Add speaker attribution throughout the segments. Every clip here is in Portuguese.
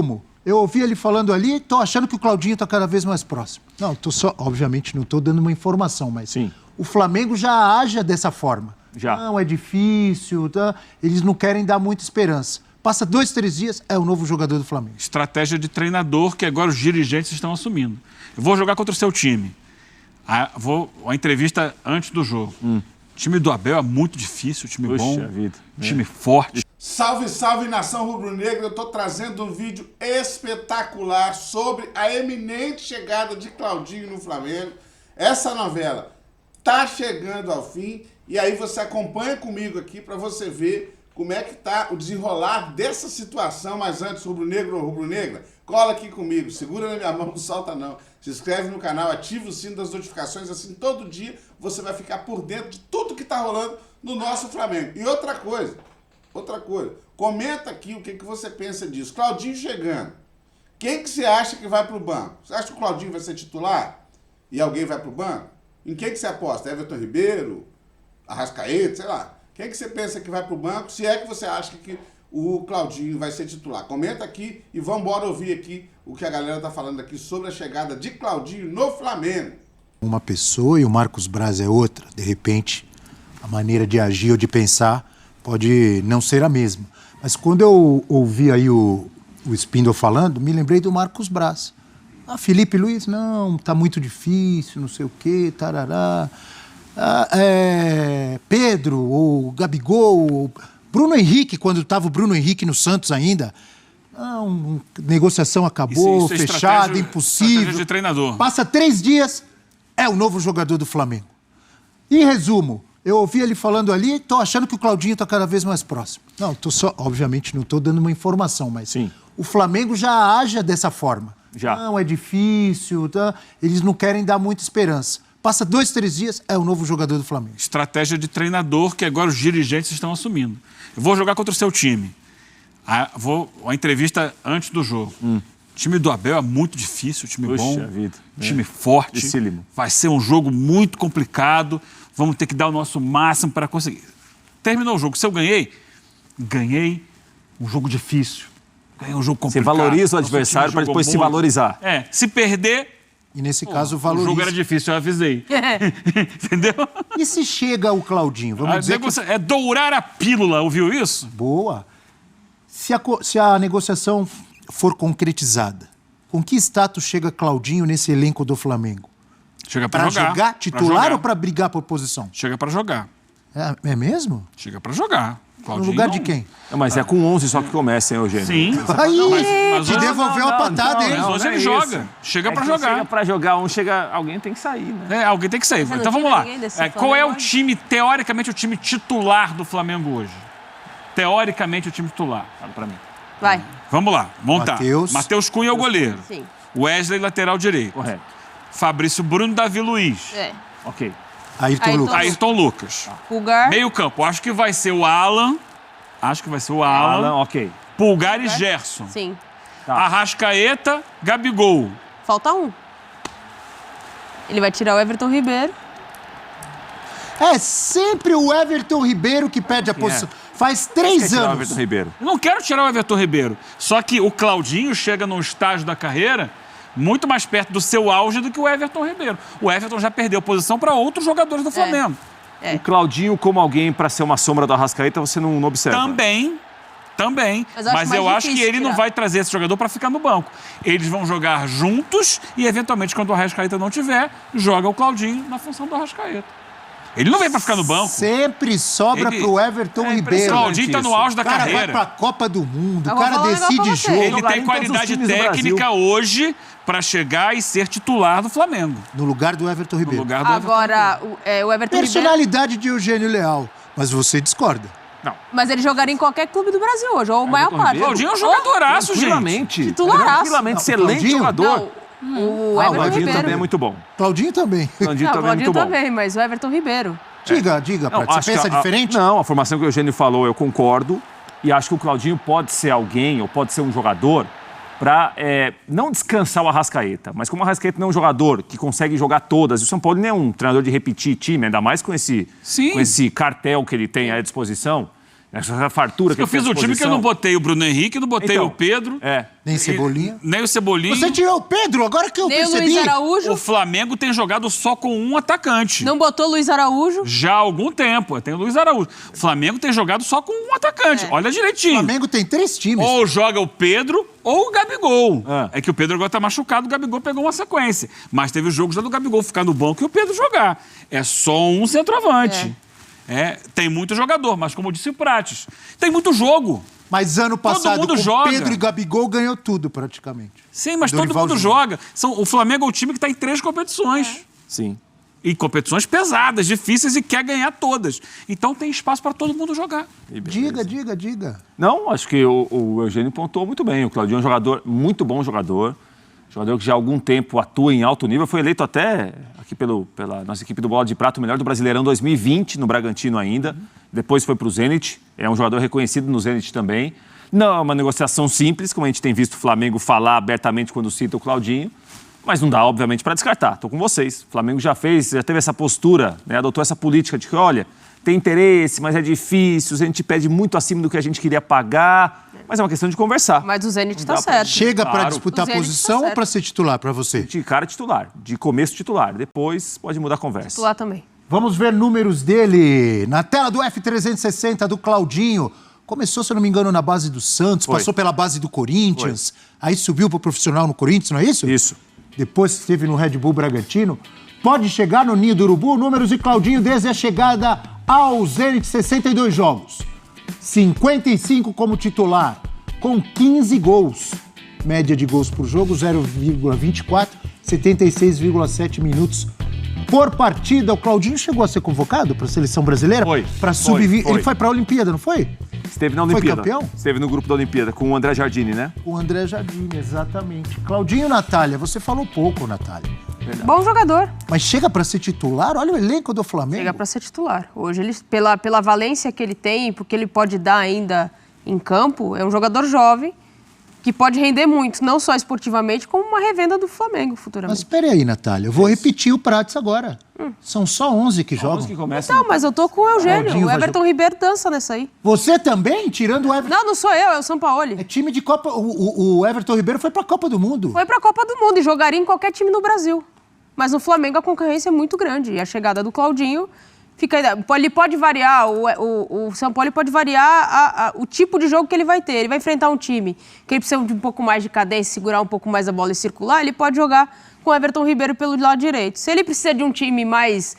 Speaker 1: resumo, eu ouvi ele falando ali e tô achando que o Claudinho tá cada vez mais próximo. Não, obviamente não tô dando uma informação, mas
Speaker 2: sim,
Speaker 1: o Flamengo já age dessa forma.
Speaker 2: Já.
Speaker 1: Não, é difícil, tá? Eles não querem dar muita esperança. Passa 2, 3 dias, é o novo jogador do Flamengo.
Speaker 3: Estratégia de treinador que agora os dirigentes estão assumindo. Eu vou jogar contra o seu time. A entrevista antes do jogo. O time do Abel é muito difícil, time bom, time forte.
Speaker 4: Salve, salve, nação rubro-negra. Eu tô trazendo um vídeo espetacular sobre a eminente chegada de Claudinho no Flamengo. Essa novela tá chegando ao fim e aí você acompanha comigo aqui para você ver como é que tá o desenrolar dessa situação. Mas antes, rubro-negro ou rubro-negra, cola aqui comigo, segura na minha mão, não solta não. Se inscreve no canal, ativa o sino das notificações, assim todo dia você vai ficar por dentro de tudo que tá rolando no nosso Flamengo. E outra coisa, comenta aqui o que você pensa disso. Claudinho chegando, quem que você acha que vai pro banco? Você acha que o Claudinho vai ser titular e alguém vai pro banco? Em quem que você aposta? Everton Ribeiro? Arrascaeta? Sei lá. Quem que você pensa que vai pro banco? Se é que você acha que o Claudinho vai ser titular. Comenta aqui e vamos embora ouvir aqui o que a galera tá falando aqui sobre a chegada de Claudinho no Flamengo.
Speaker 1: Uma pessoa e o Marcos Braz é outra. De repente, a maneira de agir ou de pensar pode não ser a mesma. Mas quando eu ouvi aí o Spindle falando, me lembrei do Marcos Braz. Felipe Luiz, não, tá muito difícil, não sei o quê, tarará. Pedro, ou Gabigol, ou Bruno Henrique, quando estava o Bruno Henrique no Santos ainda. Não, negociação acabou,
Speaker 3: isso é
Speaker 1: fechado, impossível.
Speaker 3: Estratégia de treinador.
Speaker 1: Passa 3 dias, é o novo jogador do Flamengo. Em resumo, eu ouvi ele falando ali e tô achando que o Claudinho tá cada vez mais próximo. Não, obviamente não tô dando uma informação, mas
Speaker 2: sim,
Speaker 1: o Flamengo já age dessa forma.
Speaker 2: Já.
Speaker 1: Não, é difícil, tá? Eles não querem dar muita esperança. Passa 2, 3 dias, é o novo jogador do Flamengo.
Speaker 3: Estratégia de treinador que agora os dirigentes estão assumindo. Eu vou jogar contra o seu time. A entrevista antes do jogo. O time do Abel é muito difícil, time bom, time forte.
Speaker 2: Dificílimo.
Speaker 3: Vai ser um jogo muito complicado. Vamos ter que dar o nosso máximo para conseguir. Terminou o jogo. Se eu ganhei um jogo difícil. Ganhei um jogo complicado.
Speaker 2: Você valoriza o adversário para depois se valorizar.
Speaker 3: Se perder...
Speaker 1: E nesse caso, valoriza.
Speaker 3: O jogo era difícil, eu avisei. Entendeu?
Speaker 1: E se chega o Claudinho? Vamos dizer
Speaker 3: É dourar a pílula, ouviu isso?
Speaker 1: Boa. Se a negociação for concretizada, com que status chega Claudinho nesse elenco do Flamengo?
Speaker 3: Chega para
Speaker 1: jogar titular ou para brigar por posição?
Speaker 3: Chega para jogar.
Speaker 1: É mesmo?
Speaker 3: Chega para jogar.
Speaker 1: Claudinho, no lugar de quem?
Speaker 2: Mas é com 11 só que começa, hein, Eugênio?
Speaker 3: Sim.
Speaker 1: Aí, te devolveu a patada, hein?
Speaker 3: Mas hoje ele joga. Chega para jogar.
Speaker 2: Chega para jogar, alguém tem que sair, né?
Speaker 3: Alguém tem que sair. Então vamos lá. Qual é o time, teoricamente, o time titular do Flamengo hoje? Teoricamente, o time titular. Fala para mim.
Speaker 5: Vai.
Speaker 3: Vamos lá, montar. Matheus Cunha é o goleiro.
Speaker 5: Sim.
Speaker 3: Wesley, lateral direito.
Speaker 2: Correto.
Speaker 3: Fabrício Bruno, Davi Luiz.
Speaker 2: Ok.
Speaker 1: Ayrton
Speaker 3: Lucas.
Speaker 5: Pulgar.
Speaker 3: Meio campo. Acho que vai ser o Alan.
Speaker 2: Alan, ok.
Speaker 3: Pulgar e Gerson.
Speaker 5: Sim.
Speaker 3: Arrascaeta, Gabigol.
Speaker 5: Falta um. Ele vai tirar o Everton Ribeiro.
Speaker 1: É sempre o Everton Ribeiro que pede a posição. Faz 3 anos.
Speaker 2: O Everton Ribeiro.
Speaker 3: Eu não quero tirar o Everton Ribeiro. Só que o Claudinho chega num estágio da carreira muito mais perto do seu auge do que o Everton Ribeiro. O Everton já perdeu posição para outros jogadores do Flamengo.
Speaker 2: O Claudinho como alguém para ser uma sombra do Arrascaeta, você não observa?
Speaker 3: Também. Mas eu acho que ele não vai trazer esse jogador para ficar no banco. Eles vão jogar juntos e, eventualmente, quando o Arrascaeta não tiver, joga o Claudinho na função do Arrascaeta. Ele não vem para ficar no banco.
Speaker 1: Sempre sobra pro Everton Ribeiro.
Speaker 3: O Claudinho tá no auge da carreira.
Speaker 1: O cara vai pra Copa do Mundo, o cara decide jogo.
Speaker 3: Ele tem qualidade técnica hoje para chegar e ser titular do Flamengo.
Speaker 1: No lugar do Everton Ribeiro.
Speaker 5: Agora, o Everton
Speaker 1: Personalidade de Eugênio Leal. Mas você discorda.
Speaker 3: Não.
Speaker 5: Mas ele jogaria em qualquer clube do Brasil hoje, ou a maior parte.
Speaker 3: O Claudinho é um jogadoraço, gente.
Speaker 5: Titularaço.
Speaker 2: Tranquilamente, excelente jogador.
Speaker 5: O
Speaker 2: Claudinho também é muito bom.
Speaker 1: Claudinho também.
Speaker 2: Claudinho também é muito bom.
Speaker 5: também, mas o Everton Ribeiro.
Speaker 1: Diga, você pensa diferente?
Speaker 2: Não, a formação que o Eugênio falou, eu concordo. E acho que o Claudinho pode ser alguém, ou pode ser um jogador, para não descansar o Arrascaeta. Mas como o Arrascaeta não é um jogador que consegue jogar todas, e o São Paulo nem é um treinador de repetir time, ainda mais com esse cartel que ele tem à disposição, Essa fartura que
Speaker 3: eu fiz o time que eu não botei o Bruno Henrique, não botei o Pedro.
Speaker 1: Nem Cebolinha.
Speaker 3: Nem o Cebolinha.
Speaker 1: Você tirou o Pedro, agora que eu
Speaker 5: Nem
Speaker 1: percebi.
Speaker 5: o Luiz Araújo.
Speaker 3: O Flamengo tem jogado só com um atacante.
Speaker 5: Não botou o Luiz Araújo.
Speaker 3: Já há algum tempo. Tem o Luiz Araújo. O Flamengo tem jogado só com um atacante. Olha direitinho.
Speaker 1: O Flamengo tem 3 times.
Speaker 3: Ou joga o Pedro ou o Gabigol. É que o Pedro agora tá machucado, o Gabigol pegou uma sequência. Mas teve o jogo já do Gabigol ficar no banco e o Pedro jogar. É só um centroavante. Tem muito jogador, mas como disse o Prates, tem muito jogo.
Speaker 1: Mas ano passado,
Speaker 3: mundo
Speaker 1: com
Speaker 3: joga.
Speaker 1: Pedro e Gabigol, ganhou tudo praticamente.
Speaker 3: Sim, mas
Speaker 1: Dorival
Speaker 3: todo mundo
Speaker 1: Júnior.
Speaker 3: joga. O Flamengo é o time que está em 3 competições.
Speaker 2: Sim.
Speaker 3: E competições pesadas, difíceis e quer ganhar todas. Então tem espaço para todo mundo jogar.
Speaker 1: Diga.
Speaker 2: Não, acho que o Eugênio pontuou muito bem. O Claudinho é um jogador, muito bom jogador. Jogador que já há algum tempo atua em alto nível. Foi eleito até aqui pela nossa equipe do Bola de Prata o melhor do Brasileirão 2020, no Bragantino ainda. Depois foi para o Zenit. É um jogador reconhecido no Zenit também. Não é uma negociação simples, como a gente tem visto o Flamengo falar abertamente quando cita o Claudinho. Mas não dá, obviamente, para descartar. Estou com vocês. O Flamengo já teve essa postura, né? Adotou essa política de que, olha, tem interesse, mas é difícil, a gente pede muito acima do que a gente queria pagar. Mas é uma questão de conversar.
Speaker 5: Mas o Zenit está certo.
Speaker 1: Chega para
Speaker 2: Claro.
Speaker 1: disputar
Speaker 5: O
Speaker 1: a
Speaker 5: Zenit
Speaker 1: posição
Speaker 5: tá
Speaker 1: ou para ser titular para você?
Speaker 2: De cara titular, de começo titular. Depois pode mudar a conversa.
Speaker 5: Titular também.
Speaker 1: Vamos ver números dele. Na tela do F360 do Claudinho. Começou, se eu não me engano, na base do Santos, passou pela base do Corinthians, aí subiu para o profissional no Corinthians, não é isso?
Speaker 2: Isso.
Speaker 1: Depois esteve no Red Bull Bragantino. Pode chegar no Ninho do Urubu. Números de Claudinho desde a chegada ao Zenit, 62 jogos. 55 como titular, com 15 gols. Média de gols por jogo, 0,24, 76,7 minutos por partida. O Claudinho chegou a ser convocado para a seleção brasileira?
Speaker 2: Foi.
Speaker 1: Para sub-20. Ele foi para a Olimpíada, não foi?
Speaker 2: Esteve na Olimpíada.
Speaker 1: Foi campeão?
Speaker 2: Esteve no grupo da Olimpíada com o André Jardine, né?
Speaker 1: O André Jardine, exatamente. Claudinho, Natália, você falou pouco, Natália.
Speaker 5: Bom jogador.
Speaker 1: Mas chega para ser titular? Olha o elenco do Flamengo.
Speaker 5: Chega para ser titular. Hoje, ele, pela valência que ele tem, porque ele pode dar ainda em campo, é um jogador jovem que pode render muito, não só esportivamente, como uma revenda do Flamengo futuramente.
Speaker 1: Mas espere aí, Natália, eu vou repetir o Prates agora. São só 11 que jogam.
Speaker 2: Que começam.
Speaker 5: Não, mas eu tô com o Eugênio.
Speaker 1: Claudinho
Speaker 5: O
Speaker 1: vai
Speaker 5: Everton Ribeiro dança nessa aí.
Speaker 1: Você também? Tirando o Everton...
Speaker 5: Não sou eu, é o Sampaoli.
Speaker 1: É time de Copa... O Everton Ribeiro foi pra Copa do Mundo.
Speaker 5: Foi pra Copa do Mundo e jogaria em qualquer time no Brasil. Mas no Flamengo a concorrência é muito grande. E a chegada do Claudinho fica... Ele pode variar, o Sampaoli pode variar o tipo de jogo que ele vai ter. Ele vai enfrentar um time que ele precisa de um pouco mais de cadência, segurar um pouco mais a bola e circular, ele pode jogar com o Everton Ribeiro pelo lado direito. Se ele precisa de um time mais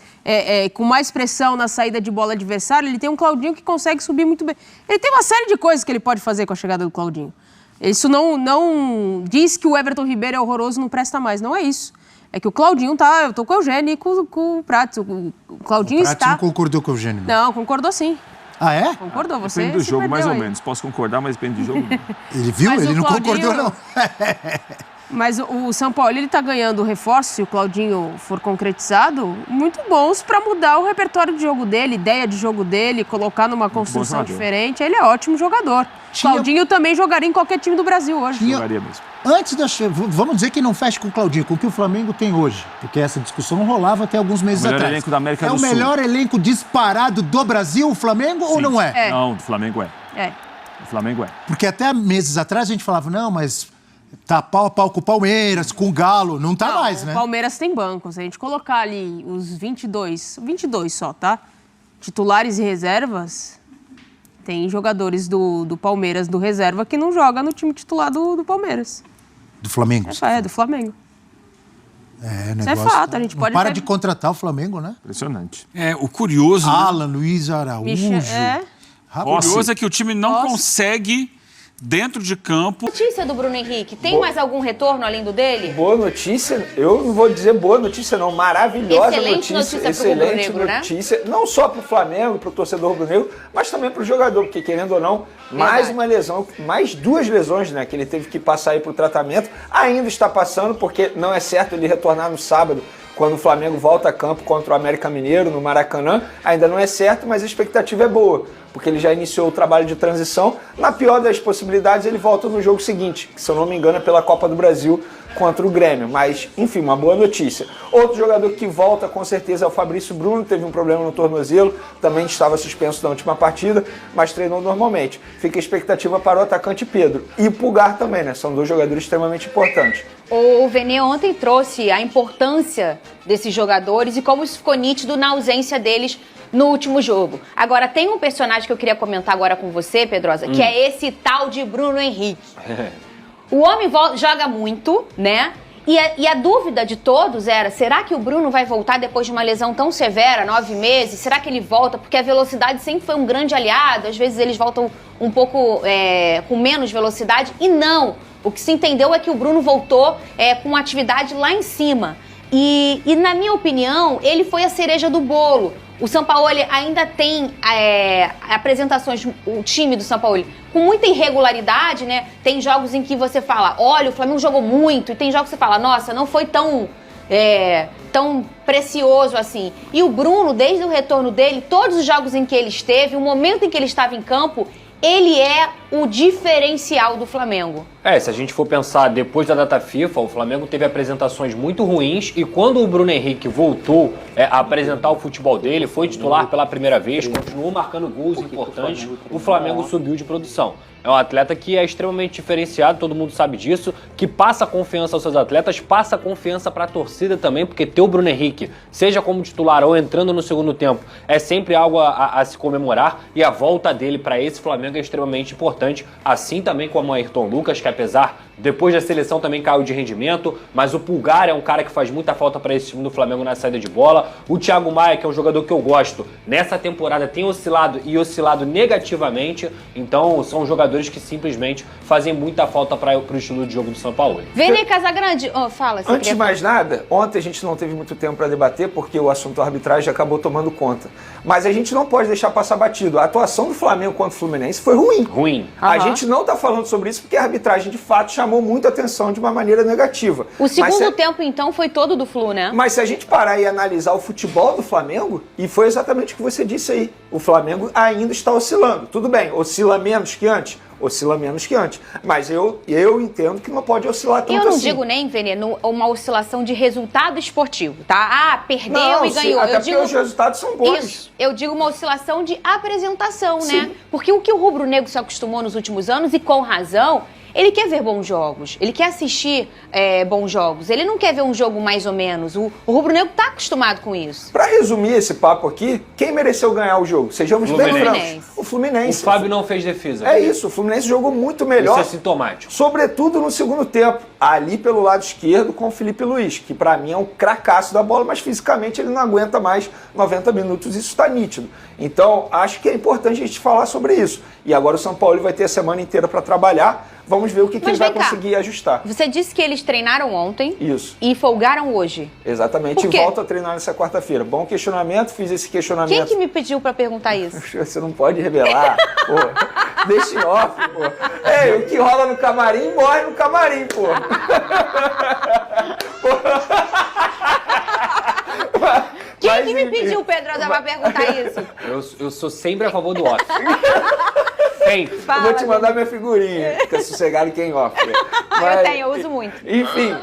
Speaker 5: com mais pressão na saída de bola adversária, ele tem um Claudinho que consegue subir muito bem. Ele tem uma série de coisas que ele pode fazer com a chegada do Claudinho. Isso não diz que o Everton Ribeiro é horroroso, não presta mais. Não é isso. É que o Claudinho tá... Eu tô com o Eugênio e com o Prates. O Claudinho
Speaker 1: Prates
Speaker 5: está...
Speaker 1: não concordou com o Eugênio.
Speaker 5: Não, concordou sim.
Speaker 1: Ah, é?
Speaker 5: Concordou, você
Speaker 2: Depende do
Speaker 5: se
Speaker 2: jogo, mais ou
Speaker 5: perdeu aí.
Speaker 2: menos. Posso concordar, mas depende do jogo.
Speaker 1: Ele viu?
Speaker 5: Mas
Speaker 1: Ele
Speaker 5: o
Speaker 1: não
Speaker 5: Claudinho-
Speaker 1: concordou, não.
Speaker 5: Mas o São Paulo, ele tá ganhando reforços, se o Claudinho for concretizado, muito bons para mudar o repertório de jogo dele, ideia de jogo dele, colocar numa construção
Speaker 2: jogador.
Speaker 5: diferente. Ele é ótimo jogador. Claudinho também jogaria em qualquer time do Brasil hoje.
Speaker 2: Jogaria mesmo.
Speaker 1: Antes da... Vamos dizer que não fecha com o Claudinho, com o que o Flamengo tem hoje. Porque essa discussão rolava até alguns meses
Speaker 2: O melhor
Speaker 1: atrás.
Speaker 2: elenco da América
Speaker 1: é
Speaker 2: do
Speaker 1: o
Speaker 2: Sul.
Speaker 1: melhor elenco disparado do Brasil, o Flamengo, ou não é?
Speaker 5: É.
Speaker 2: Não, do Flamengo é.
Speaker 5: É.
Speaker 2: O Flamengo é.
Speaker 1: Porque até meses atrás a gente falava, não, mas tá pau a pau com o Palmeiras, com o Galo. Não tá
Speaker 5: Não,
Speaker 1: mais,
Speaker 5: o
Speaker 1: né?
Speaker 5: Palmeiras tem banco. Se a gente colocar ali os 22 só, tá? Titulares e reservas, tem jogadores do Palmeiras, do reserva, que não joga no time titular do Palmeiras.
Speaker 1: Do Flamengo.
Speaker 5: Do Flamengo.
Speaker 1: É,
Speaker 5: Isso é fato, a gente
Speaker 1: não
Speaker 5: pode
Speaker 1: para
Speaker 5: ver.
Speaker 1: de contratar o Flamengo, né?
Speaker 2: Impressionante.
Speaker 3: O curioso... né?
Speaker 1: Alan, Luiz Araújo.
Speaker 3: O curioso é que o time não consegue, dentro de campo...
Speaker 6: Notícia do Bruno Henrique, tem mais algum retorno além do dele?
Speaker 7: Boa notícia, eu não vou dizer boa notícia não, maravilhosa
Speaker 6: Excelente notícia pro
Speaker 7: excelente
Speaker 6: rubro-negro, né?
Speaker 7: notícia, não só para o Flamengo, para o torcedor rubro-negro, mas também para o jogador, porque querendo ou não, mais uma lesão, mais 2 lesões, né, que ele teve que passar aí para o tratamento, ainda está passando, porque não é certo ele retornar no sábado, quando o Flamengo volta a campo contra o América Mineiro, no Maracanã, ainda não é certo, mas a expectativa é boa. porque ele já iniciou o trabalho de transição. Na pior das possibilidades, ele volta no jogo seguinte, que, se eu não me engano, é pela Copa do Brasil contra o Grêmio. Mas, enfim, uma boa notícia. Outro jogador que volta, com certeza, é o Fabrício Bruno. Teve um problema no tornozelo, também estava suspenso na última partida, mas treinou normalmente. Fica a expectativa para o atacante Pedro. E o Pulgar também, né? São dois jogadores extremamente importantes.
Speaker 6: O Vene ontem trouxe a importância desses jogadores e como isso ficou nítido na ausência deles no último jogo. Agora, tem um personagem que eu queria comentar agora com você, Pedrosa, que é esse tal de Bruno Henrique. O homem joga muito, né? E a dúvida de todos era, será que o Bruno vai voltar depois de uma lesão tão severa, 9 meses? Será que ele volta? Porque a velocidade sempre foi um grande aliado, às vezes eles voltam um pouco com menos velocidade, e não. O que se entendeu é que o Bruno voltou com atividade lá em cima. E na minha opinião, ele foi a cereja do bolo. O Sampaoli ainda tem apresentações, o time do Sampaoli, com muita irregularidade, né? Tem jogos em que você fala, olha, o Flamengo jogou muito, e tem jogos que você fala, nossa, não foi tão precioso assim. E o Bruno, desde o retorno dele, todos os jogos em que ele esteve, o momento em que ele estava em campo, ele é o diferencial do Flamengo.
Speaker 8: Se a gente for pensar depois da data FIFA, o Flamengo teve apresentações muito ruins e quando o Bruno Henrique voltou a apresentar o futebol dele, foi titular pela primeira vez, continuou marcando gols importantes, o Flamengo subiu de produção. É um atleta que é extremamente diferenciado, todo mundo sabe disso, que passa confiança aos seus atletas, passa confiança para a torcida também, porque ter o Bruno Henrique, seja como titular ou entrando no segundo tempo, é sempre algo a se comemorar, e a volta dele para esse Flamengo é extremamente importante, assim também como o Ayrton Lucas, que apesar, depois da seleção também caiu de rendimento, mas o Pulgar é um cara que faz muita falta para esse time do Flamengo na saída de bola, o Thiago Maia, que é um jogador que eu gosto, nessa temporada tem oscilado negativamente, então são jogadores que simplesmente fazem muita falta para o estilo de jogo do São Paulo.
Speaker 6: Vene Casagrande, fala.
Speaker 7: Antes de mais nada, ontem a gente não teve muito tempo para debater porque o assunto arbitragem acabou tomando conta. Mas a gente não pode deixar passar batido. A atuação do Flamengo contra o Fluminense foi ruim. A gente não está falando sobre isso porque a arbitragem de fato chamou muita atenção de uma maneira negativa.
Speaker 6: O segundo tempo, então, foi todo do Flu, né?
Speaker 7: Mas se a gente parar e analisar o futebol do Flamengo, e foi exatamente o que você disse aí, o Flamengo ainda está oscilando. Tudo bem, oscila menos que antes, mas eu entendo que não pode oscilar tanto assim.
Speaker 6: Eu não digo nem, Vene, uma oscilação de resultado esportivo, tá? Perdeu e ganhou.
Speaker 7: Até porque os resultados são bons.
Speaker 6: Isso, eu digo uma oscilação de apresentação, né? Porque o que o rubro-negro se acostumou nos últimos anos, e com razão, ele quer ver bons jogos, ele quer assistir bons jogos, ele não quer ver um jogo mais ou menos. O rubro-negro está acostumado com isso.
Speaker 7: Para resumir esse papo aqui, quem mereceu ganhar o jogo? Sejamos bem francos. O Fluminense.
Speaker 8: O Fábio não fez defesa.
Speaker 7: É isso, o Fluminense jogou muito melhor.
Speaker 8: Isso é sintomático.
Speaker 7: Sobretudo no segundo tempo, ali pelo lado esquerdo com o Felipe Luiz, que para mim é um cracaço da bola, mas fisicamente ele não aguenta mais 90 minutos, isso está nítido. Então, acho que é importante a gente falar sobre isso. E agora o São Paulo vai ter a semana inteira para trabalhar. Vamos ver o que ele vai conseguir ajustar.
Speaker 6: Você disse que eles treinaram ontem.
Speaker 7: Isso.
Speaker 6: E folgaram hoje.
Speaker 7: Exatamente. E volta a treinar nessa quarta-feira. Bom questionamento, fiz esse questionamento.
Speaker 6: Quem que me pediu para perguntar isso?
Speaker 7: Você não pode revelar. Pô, deixa em off, pô. O que rola no camarim, morre no camarim, pô.
Speaker 6: Quem que me pediu, Pedrosa, para perguntar isso?
Speaker 8: Eu sou sempre a favor do off.
Speaker 7: Eu vou te mandar minha figurinha. Fica sossegado quem off.
Speaker 6: Eu uso muito.
Speaker 7: Enfim,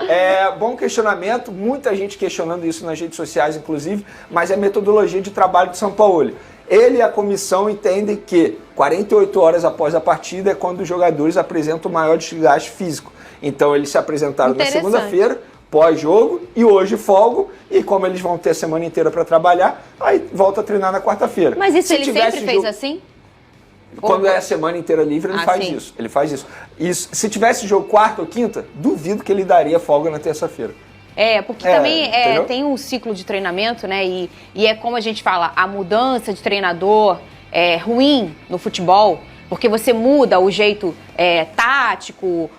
Speaker 7: bom questionamento. Muita gente questionando isso nas redes sociais, inclusive, mas é a metodologia de trabalho do Sampaoli. Ele e a comissão entendem que 48 horas após a partida é quando os jogadores apresentam o maior desgaste físico. Então, eles se apresentaram na segunda-feira, pós-jogo, e hoje folgam, e como eles vão ter a semana inteira para trabalhar, aí volta a treinar na quarta-feira.
Speaker 6: Mas isso ele sempre fez assim?
Speaker 7: Quando é a semana inteira livre, ele faz isso. Ele faz isso. Se tivesse jogo quarta ou quinta, duvido que ele daria folga na terça-feira.
Speaker 6: Porque também tem um ciclo de treinamento, né? E é como a gente fala, a mudança de treinador é ruim no futebol, porque você muda o jeito tático,